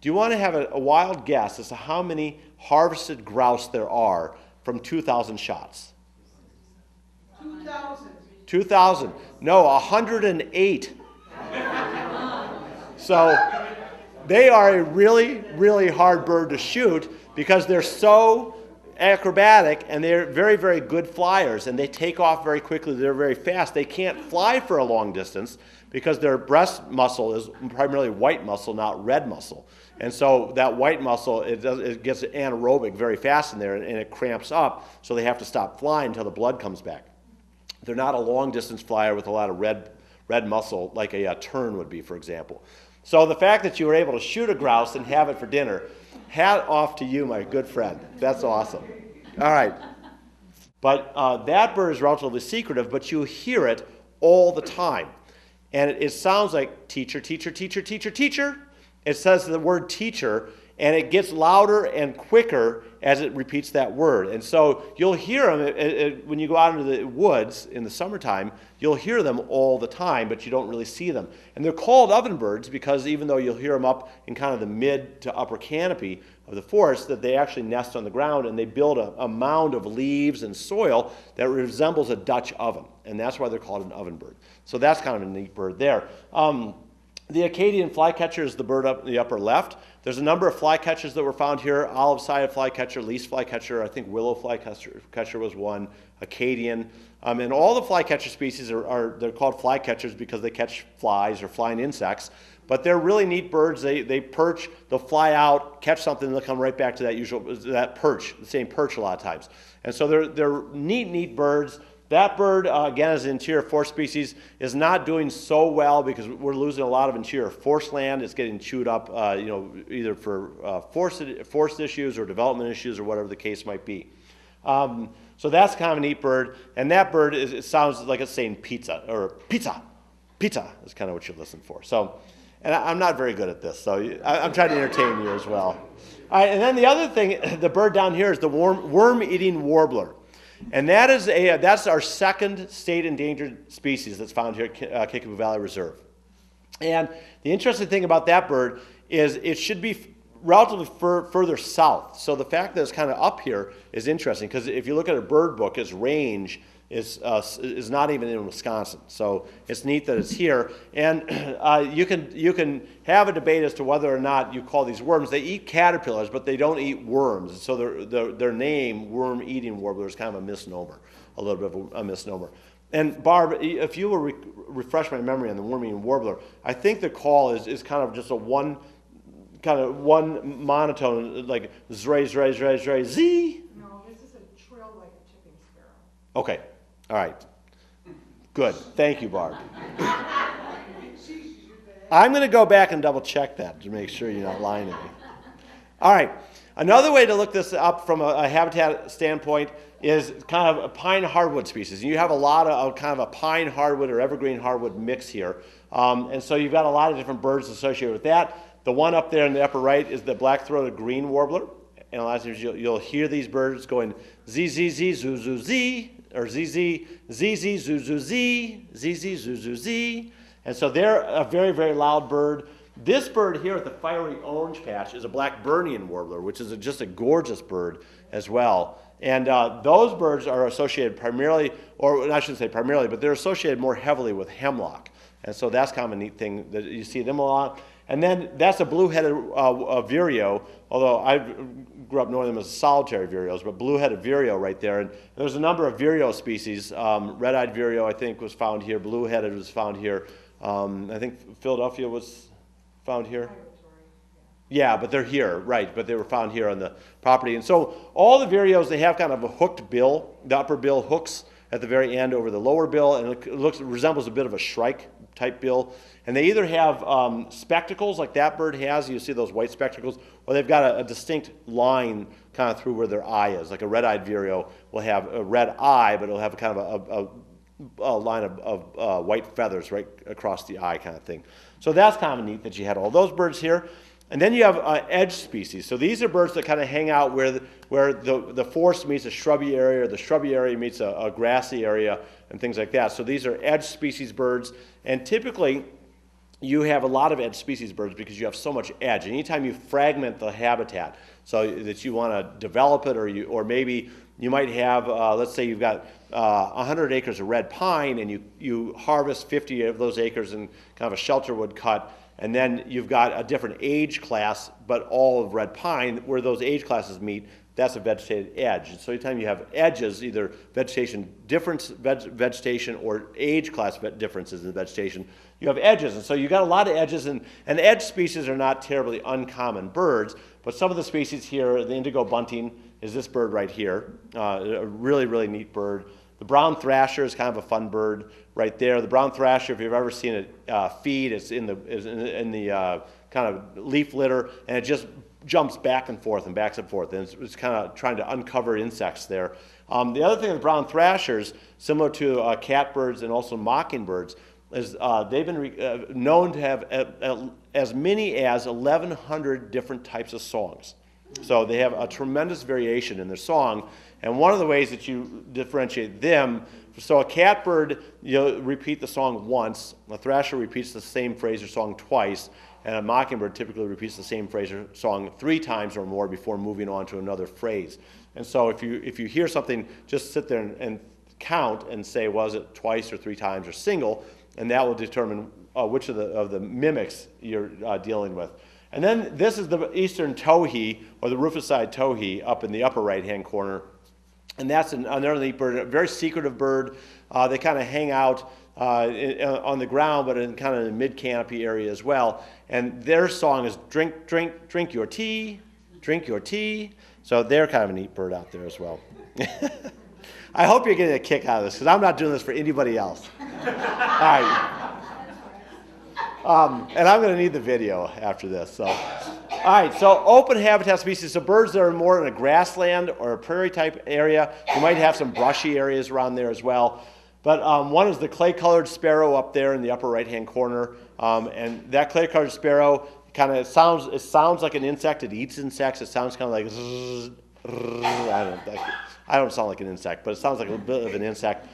[SPEAKER 2] Do you want to have a wild guess as to how many harvested grouse there are from 2,000 shots?
[SPEAKER 6] 2,000.
[SPEAKER 2] 2,000. No, 108. So they are a really, really hard bird to shoot because they're so acrobatic and they're very, very good flyers, and they take off very quickly. They're very fast. They can't fly for a long distance because their breast muscle is primarily white muscle, not red muscle. And so that white muscle, it gets anaerobic very fast in there, and it cramps up, so they have to stop flying until the blood comes back. They're not a long-distance flyer with a lot of red muscle like a tern would be, for example. So the fact that you were able to shoot a grouse and have it for dinner, hat off to you, my good friend. That's awesome. All right. But that bird is relatively secretive, but you hear it all the time. And it sounds like teacher, teacher, teacher, teacher, teacher. It says the word teacher, and it gets louder and quicker as it repeats that word. And so you'll hear them when you go out into the woods in the summertime, you'll hear them all the time, but you don't really see them. And they're called ovenbirds because even though you'll hear them up in kind of the mid to upper canopy of the forest, that they actually nest on the ground, and they build a mound of leaves and soil that resembles a Dutch oven. And that's why they're called an ovenbird. So that's kind of a neat bird there. The Acadian flycatcher is the bird up in the upper left. There's a number of flycatchers that were found here: olive-sided flycatcher, least flycatcher, I think willow flycatcher was one, Acadian. And all the flycatcher species they're called flycatchers because they catch flies or flying insects. But they're really neat birds. They perch, they'll fly out, catch something, and they'll come right back to that perch, the same perch a lot of times. And so they're neat birds. That bird, again, as an interior forest species, is not doing so well because we're losing a lot of interior forest land. It's getting chewed up, either for forest issues or development issues or whatever the case might be. So that's kind of a neat bird. And that bird, it sounds like it's saying pizza, or pizza. Pizza is kind of what you listen for. So, and I'm not very good at this, so I'm trying to entertain you as well. All right, and then the other thing, the bird down here is the worm-eating warbler. And that's our second state endangered species that's found here at Kickapoo Valley Reserve. And the interesting thing about that bird is it should be relatively further south. So the fact that it's kind of up here is interesting because if you look at a bird book, its range is not even in Wisconsin. So it's neat that it's here. And you can have a debate as to whether or not you call these worms. They eat caterpillars, but they don't eat worms. So their name, worm-eating warbler, is kind of a misnomer, a little bit of a misnomer. And Barb, if you will refresh my memory on the worm-eating warbler, I think the call is kind of just one monotone, like zray, zray, zray, zray, z.
[SPEAKER 6] No, this is a trill like a chipping sparrow.
[SPEAKER 2] Okay. All right. Good. Thank you, Barb. I'm going to go back and double check that to make sure you're not lying to me. All right. Another way to look this up from a habitat standpoint is kind of a pine hardwood species. You have a lot of kind of a pine hardwood or evergreen hardwood mix here. And so you've got a lot of different birds associated with that. The one up there in the upper right is the black-throated green warbler. And a lot of times you'll hear these birds going z, z, z, zoo, zoo, z, or z, z, z, z, zoo, zoo, z, z, z, zoo, zoo, z. And so they're a very, very loud bird. This bird here at the fiery orange patch is a Blackburnian warbler, which is just a gorgeous bird as well. And those birds are associated primarily, or I shouldn't say primarily, but they're associated more heavily with hemlock. And so that's kind of a neat thing that you see them a lot. And then that's a blue-headed vireo, although I grew up knowing them as solitary vireos, but blue-headed vireo right there. And there's a number of vireo species. Red-eyed vireo, I think, was found here. Blue-headed was found here. I think Philadelphia was found here. Yeah, but they're here, right, but they were found here on the property. And so all the vireos, they have kind of a hooked bill. The upper bill hooks at the very end over the lower bill, and it resembles a bit of a shrike type bill. And they either have spectacles like that bird has, you see those white spectacles, or they've got a distinct line kind of through where their eye is. Like a red-eyed vireo will have a red eye, but it'll have kind of a line of white feathers right across the eye kind of thing. So that's kind of neat that you had all those birds here. And then you have edge species. So these are birds that kind of hang out where the forest meets a shrubby area, or the shrubby area meets a grassy area, and things like that. So these are edge species birds. And typically, you have a lot of edge species birds because you have so much edge. Anytime you fragment the habitat so that you want to develop it, or maybe you might have, let's say you've got 100 acres of red pine, and you harvest 50 of those acres in kind of a shelter wood cut, and then you've got a different age class, but all of red pine, where those age classes meet, that's a vegetated edge. And so anytime you have edges, either vegetation difference, vegetation, or age class differences in vegetation, you have edges. And so you've got a lot of edges, and edge species are not terribly uncommon birds, but some of the species here, the indigo bunting is this bird right here, a really, really neat bird. The brown thrasher is kind of a fun bird right there. The brown thrasher, if you've ever seen it feed, it's in the kind of leaf litter, and it just jumps back and forth and backs and forth, and it's kind of trying to uncover insects there. The other thing with brown thrashers, similar to catbirds and also mockingbirds, is they've been known to have as many as 1,100 different types of songs. So they have a tremendous variation in their song, and one of the ways that you differentiate them, so a catbird, you'll repeat the song once, a thrasher repeats the same phrase or song twice, and a mockingbird typically repeats the same phrase or song 3 times or more before moving on to another phrase. And so if you hear something, just sit there and count and say, was it twice or 3 times or single, and that will determine which of the mimics you're dealing with. And then this is the eastern towhee, or the rufous-eyed towhee, up in the upper right-hand corner. And that's another neat bird, a very secretive bird. They kind of hang out on the ground, but in kind of the mid-canopy area as well. And their song is drink, drink, drink your tea, drink your tea. So they're kind of a neat bird out there as well. I hope you're getting a kick out of this, because I'm not doing this for anybody else. All right. And I'm going to need the video after this. So, all right, so open habitat species, so birds that are more in a grassland or a prairie type area. You might have some brushy areas around there as well. But one is the clay-colored sparrow up there in the upper right-hand corner. And that clay-colored sparrow kind of sounds like an insect. It eats insects. It sounds kind of like zzz, I don't sound like an insect, but it sounds like a bit of an insect.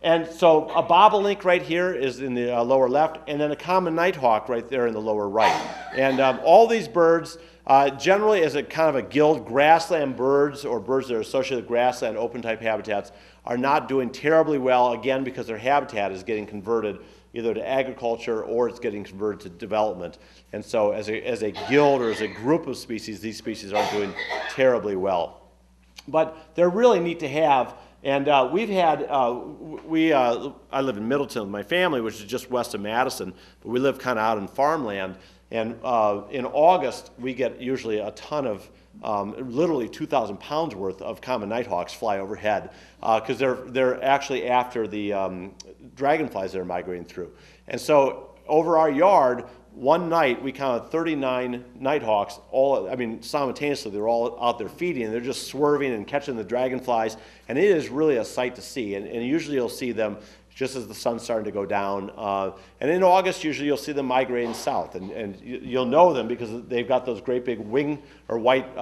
[SPEAKER 2] And so a bobolink right here is in the lower left, and then a common nighthawk right there in the lower right. And all these birds, generally as a kind of a guild, grassland birds or birds that are associated with grassland open type habitats are not doing terribly well, again, because their habitat is getting converted either to agriculture or it's getting converted to development. And so as a guild or as a group of species, these species aren't doing terribly well. But they're really neat to have. And we've had, I live in Middleton with my family, which is just west of Madison, but we live kind of out in farmland. And in August, we get usually a ton of, literally 2,000 pounds worth of common nighthawks fly overhead, because they're actually after the dragonflies that are migrating through. And so over our yard, one night we counted 39 nighthawks, simultaneously. They're all out there feeding, and they're just swerving and catching the dragonflies, and it is really a sight to see. And usually you'll see them just as the sun's starting to go down. And in August, usually you'll see them migrating south, and you'll know them because they've got those great big wing or white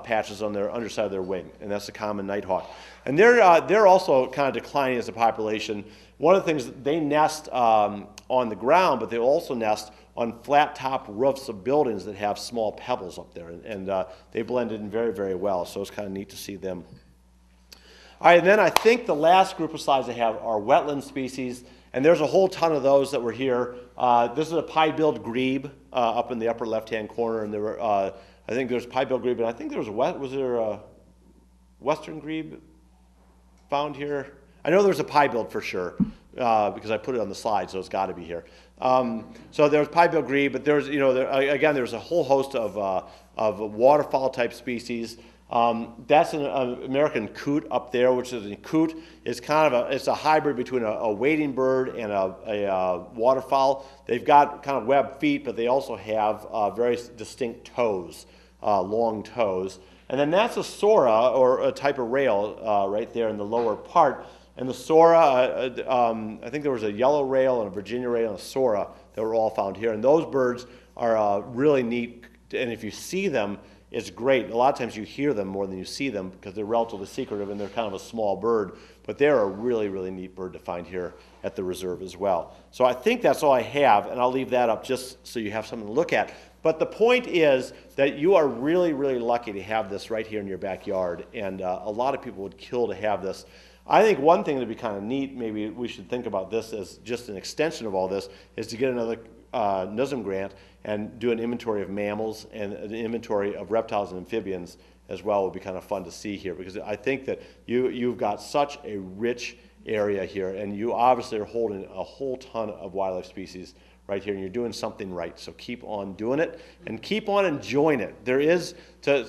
[SPEAKER 2] patches on their underside of their wing, and that's the common nighthawk. And they're also kind of declining as a population. One of the things, they nest on the ground, but they also nest on flat top roofs of buildings that have small pebbles up there, and they blend in very, very well, so it's kind of neat to see them. All right, and then I think the last group of slides I have are wetland species, and there's a whole ton of those that were here. This is a pie-billed grebe up in the upper left-hand corner, and there were, I think there's pie-billed grebe, and I think there was there a western grebe found here? I know there's a pie-billed for sure, because I put it on the slide, so it's got to be here. So there's pinebill grebe, but there's, again, there's a whole host of waterfowl type species. That's an American coot up there, which is a coot is kind of it's a hybrid between a wading bird and a waterfowl. They've got kind of webbed feet, but they also have very distinct toes, long toes. And then that's a sora, or a type of rail, right there in the lower part. And the sora, I think there was a yellow rail and a Virginia rail and a sora that were all found here. And those birds are really neat, and if you see them, it's great. A lot of times you hear them more than you see them because they're relatively secretive and they're kind of a small bird, but they're a really, really neat bird to find here at the reserve as well. So I think that's all I have, and I'll leave that up just so you have something to look at. But the point is that you are really, really lucky to have this right here in your backyard, and a lot of people would kill to have this. I think one thing that would be kind of neat, maybe we should think about this as just an extension of all this, is to get another NUSM grant and do an inventory of mammals and an inventory of reptiles and amphibians as well. Would be kind of fun to see here, because I think that you've got such a rich area here, and you obviously are holding a whole ton of wildlife species right here, and you're doing something right. So keep on doing it and keep on enjoying it.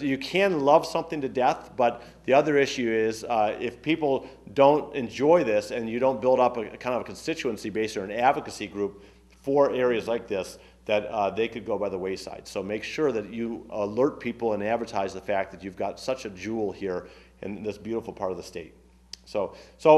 [SPEAKER 2] You can love something to death, but the other issue is if people don't enjoy this and you don't build up a kind of a constituency base or an advocacy group for areas like this, that they could go by the wayside. So make sure that you alert people and advertise the fact that you've got such a jewel here in this beautiful part of the state. So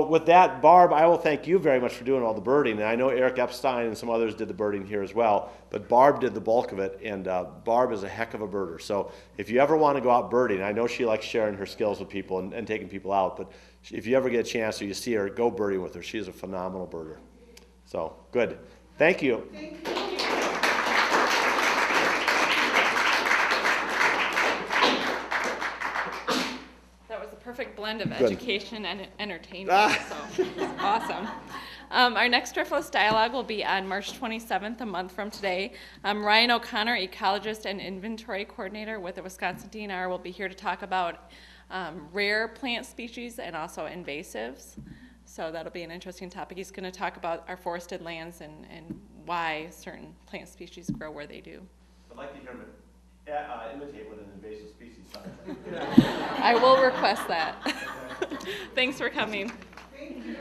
[SPEAKER 2] with that, Barb, I will thank you very much for doing all the birding. And I know Eric Epstein and some others did the birding here as well, but Barb did the bulk of it, and Barb is a heck of a birder. So if you ever want to go out birding, I know she likes sharing her skills with people and taking people out, but if you ever get a chance or you see her, go birding with her. She is a phenomenal birder. So, good. Thank you.
[SPEAKER 6] Thank you.
[SPEAKER 1] Perfect blend of education and entertainment, so it's awesome. Our next Driftless Dialogue will be on March 27th, a month from today. Ryan O'Connor, ecologist and inventory coordinator with the Wisconsin DNR, will be here to talk about rare plant species and also invasives. So that'll be an interesting topic. He's going to talk about our forested lands and why certain plant species grow where they do.
[SPEAKER 2] I'd like to hear him imitate what an invasive species sounds like.
[SPEAKER 1] I will request that. Thanks for coming.
[SPEAKER 6] Thank you.